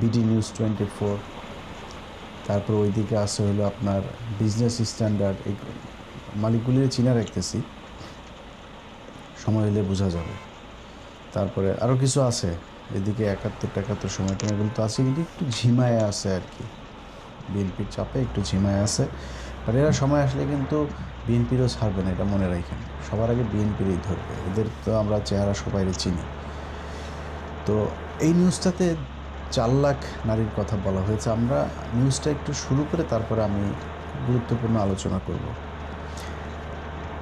BD news 24, তারপর ওইদিকে আসে হলো আপনার বিজনেস স্ট্যান্ডার্ড। এই মালিকগুলির চিনা রাখতেছি, সময় হলে বোঝা যাবে। তারপরে আরও কিছু আছে, এদিকে 71 সময় টময় এগুলো তো আছে, কিন্তু একটু ঝিমায় আছে আর কি, বিএনপির চাপে একটু ঝিমায় আছে। আর এরা সময় আসলে কিন্তু বিএনপিরও ছাড়বে না, এটা মনে রাখেন। সবার আগে বিএনপিরই ধরবে, এদের তো আমরা চেহারা সবাই চিনি। তো এই নিউজটাতে 4 লাখ নারীর কথা বলা হয়েছে। আমরা নিউজটা একটু শুরু করে তারপরে আমি গুরুত্বপূর্ণ আলোচনা করব।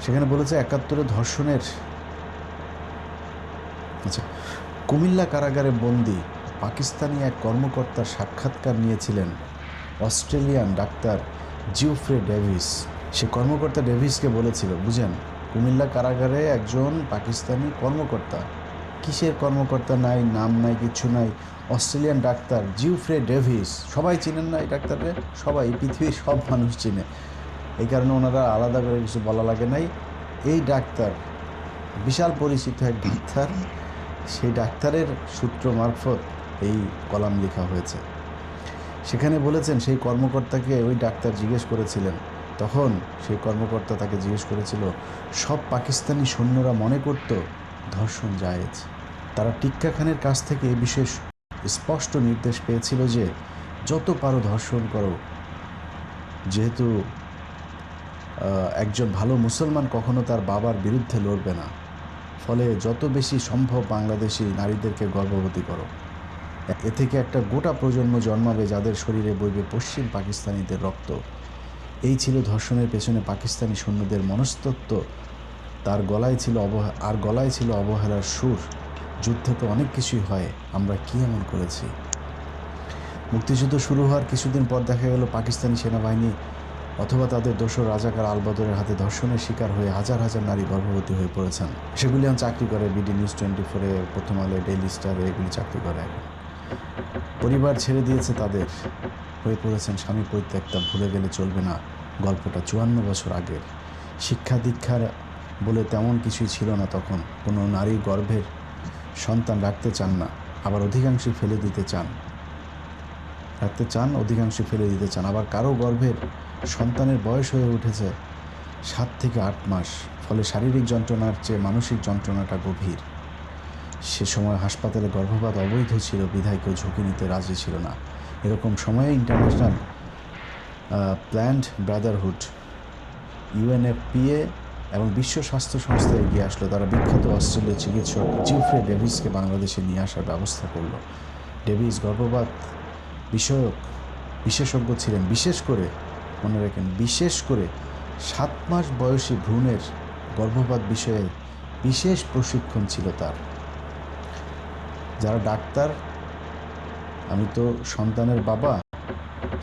সেখানে বলেছে 71 ধর্ষণের, আচ্ছা, কুমিল্লা কারাগারে বন্দি পাকিস্তানি এক কর্মকর্তার সাক্ষাৎকার নিয়েছিলেন অস্ট্রেলিয়ান ডাক্তার জিওফ্রে ডেভিস। সে কর্মকর্তা ডেভিসকে বলেছিল, বুঝেন, কুমিল্লা কারাগারে একজন পাকিস্তানি কর্মকর্তা, কিসের কর্মকর্তা নাই, নাম নাই, কিছু নাই, অস্ট্রেলিয়ান ডাক্তার জিওফ্রে ডেভিস। সবাই চিনেন না এই ডাক্তাররে? সবাই, পৃথিবীর সব মানুষ চিনে, এই কারণে ওনারা আলাদা করে কিছু বলা লাগে নাই। এই ডাক্তার বিশাল পরিচিত এক ডাক্তার, সেই ডাক্তারের সূত্র মারফত এই কলাম লেখা হয়েছে। সেখানে বলেছেন সেই কর্মকর্তাকে ওই ডাক্তার জিজ্ঞেস করেছিলেন, তখন সেই কর্মকর্তা তাকে জিজ্ঞেস করেছিল, সব পাকিস্তানি সৈন্যরা মনে করত ধর্ষণ জায়েজ। তারা টিক্কা খানের কাছ থেকে এ বিষয়ে স্পষ্ট নির্দেশ পেয়েছিল যে যত পারো ধর্ষণ করো, যেহেতু একজন ভালো মুসলমান কখনো তার বাবার বিরুদ্ধে লড়বে না, ফলে যত বেশি সম্ভব বাংলাদেশি নারীদেরকে গর্ভবতী করো। এ থেকে একটা গোটা প্রজন্ম জন্মাবে যাদের শরীরে বইবে পশ্চিম পাকিস্তানিদের রক্ত। এই ছিল ধর্ষণের পেছনে পাকিস্তানি সৈন্যদের মনস্তত্ত্ব। তার গলায় ছিল অবহেলার সুর। যুদ্ধে তো অনেক কিছুই হয়, আমরা কি এমন করেছি? মুক্তিযুদ্ধ শুরু হওয়ার কিছুদিন পর দেখা গেল পাকিস্তানি সেনাবাহিনী অথবা তাদের দোসর রাজাকার আলবদরের হাতে ধর্ষণের শিকার হয়ে হাজার হাজার নারী গর্ভবতী হয়ে পড়েছেন। সেগুলি এখন চাকরি করে বিডি নিউজ 24-এ, প্রথম আলোয়, ডেইলি স্টারে, এগুলি চাকরি করে। পরিবার ছেড়ে দিয়েছে তাদের, হয়ে পড়েছেন স্বামী পরিত্যক্তা। ভুলে গেলে চলবে না, গল্পটা 54 বছর আগের। শিক্ষা দীক্ষার বলে তেমন কিছুই ছিল না তখন। কোনো নারী গর্ভের সন্তান রাখতে চান না, আবার অধিকাংশই ফেলে দিতে চান। অধিকাংশই ফেলে দিতে চান। আবার কারো গর্ভের সন্তানের বয়স হয়ে উঠেছে 7 থেকে 8 মাস, ফলে শারীরিক যন্ত্রণার চেয়ে মানসিক যন্ত্রণাটা গভীর। সে সময় হাসপাতালে গর্ভপাত অবৈধ ছিল, বিধায় কেউ ঝুঁকি নিতে রাজি ছিল না। এরকম সময়ে ইন্টারন্যাশনাল প্ল্যান্ড ব্রাদারহুড, ইউএনএফপিএ এবং বিশ্ব স্বাস্থ্য সংস্থা এগিয়ে আসলো। তারা বিখ্যাত অস্ট্রেলীয় চিকিৎসক জিওফ্রে ডেভিসকে বাংলাদেশে নিয়ে আসার ব্যবস্থা করলো। ডেভিস গর্ভপাত বিষয়ক বিশেষজ্ঞ ছিলেন। বিশেষ করে মনে রাখেন, বিশেষ করে 7 মাস বয়সী ভ্রূণের গর্ভপাত বিষয়ে বিশেষ প্রশিক্ষণ ছিল তার। যারা ডাক্তার, আমি তো সন্তানের বাবা,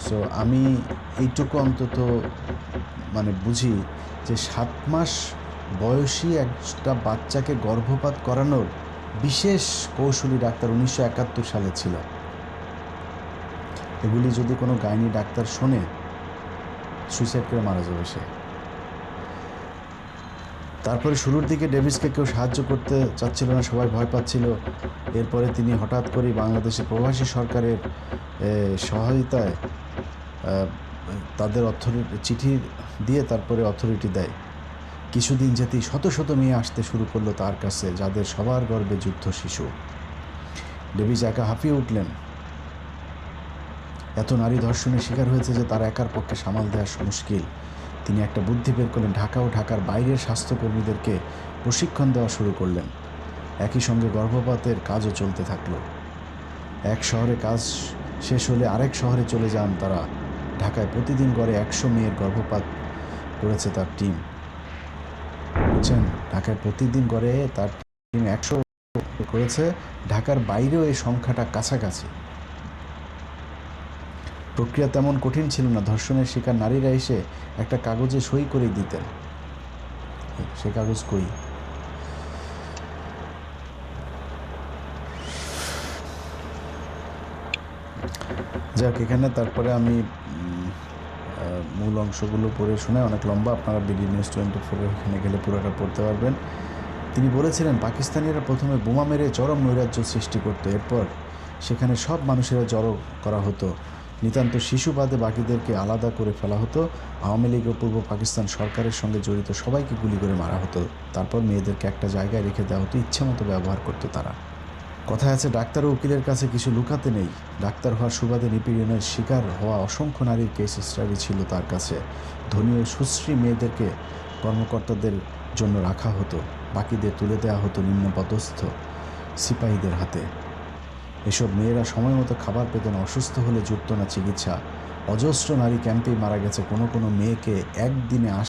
সো আমি এইটুকু অন্তত বুঝি যে 7 মাস বয়সী একটা বাচ্চাকে গর্ভপাত করানোর বিশেষ কৌশলী ডাক্তার 1971 সালে ছিল। এগুলি যদি কোনো গাইনি ডাক্তার শোনে, সুইসাইড করে মারা যাবে সে। তারপরে শুরুর দিকে ডেভিসকে কেউ সাহায্য করতে চাচ্ছিল না, সবাই ভয় পাচ্ছিল। এরপরে তিনি হঠাৎ করেই বাংলাদেশে প্রবাসী সরকারের সহায়তায় তাদের চিঠি দিয়ে তারপরে অথরিটি দেয়। কিছুদিন যেতেই শত শত মেয়ে আসতে শুরু করলো তার কাছে, যাদের সবার গর্বে যুদ্ধ শিশু। ডেভিস একা হাঁপিয়ে উঠলেন। এত নারী ধর্ষণের শিকার হয়েছে যে তার একার পক্ষে সামাল দেওয়া মুশকিল। তিনি একটা বুদ্ধি বের করলেন, ঢাকা ও ঢাকার বাইরের স্বাস্থ্যকর্মীদেরকে প্রশিক্ষণ দেওয়া শুরু করলেন। একই সঙ্গে গর্ভপাতের কাজও চলতে থাকলো। এক শহরে কাজ শেষ হলে আরেক শহরে চলে যান তারা। ঢাকায় প্রতিদিন গড়ে 100 মেয়ের গর্ভপাত করেছে তার টিম। বুঝছেন, ঢাকায় প্রতিদিন গড়ে তার টিম 100 করেছে। ঢাকার বাইরেও এই সংখ্যাটা কাছাকাছি। প্রক্রিয়া তেমন কঠিন ছিল না। ধর্ষণের শিকার নারীরা এসে একটা কাগজে সই করে দিতেন। সে কাগজ কই? যাক, এখানে তারপরে আমি মূল অংশগুলো পড়ে শোনায়, অনেক লম্বা, আপনারা বিডি নিউজ 24-এর ওখানে গেলে পুরোটা পড়তে পারবেন। তিনি বলেছিলেন, পাকিস্তানিরা প্রথমে বোমা মেরে চরম নৈরাজ্য সৃষ্টি করত, এরপর সেখানে সব মানুষেরা জড়ো করা হতো। নিতান্ত শিশুবাদে বাকিদেরকে আলাদা করে ফেলা হতো। আওয়ামী লীগ ও পূর্ব পাকিস্তান সরকারের সঙ্গে জড়িত সবাইকে গুলি করে মারা হতো। তারপর মেয়েদেরকে একটা জায়গায় রেখে দেওয়া হতো, ইচ্ছামতো ব্যবহার করতো তারা। কথায় আছে, ডাক্তার ও উকিলের কাছে কিছু লুকাতে নেই। ডাক্তার হওয়ার সুবাদে নিপীড়নের শিকার হওয়া অসংখ্য নারীর কেস স্টাডি ছিল তার কাছে। ধনী ও সুশ্রী মেয়েদেরকে কর্মকর্তাদের জন্য রাখা হতো, বাকিদের তুলে দেওয়া হতো নিম্নপদস্থ সিপাহীদের হাতে। এসব মেয়েরা সময় মতো খাবার পেত না, অসুস্থ হলে জুটত না চিকিৎসা। অজস্র নারী ক্যাম্পেই মারা গেছে। কোনো কোনো মেয়েকে একদিনে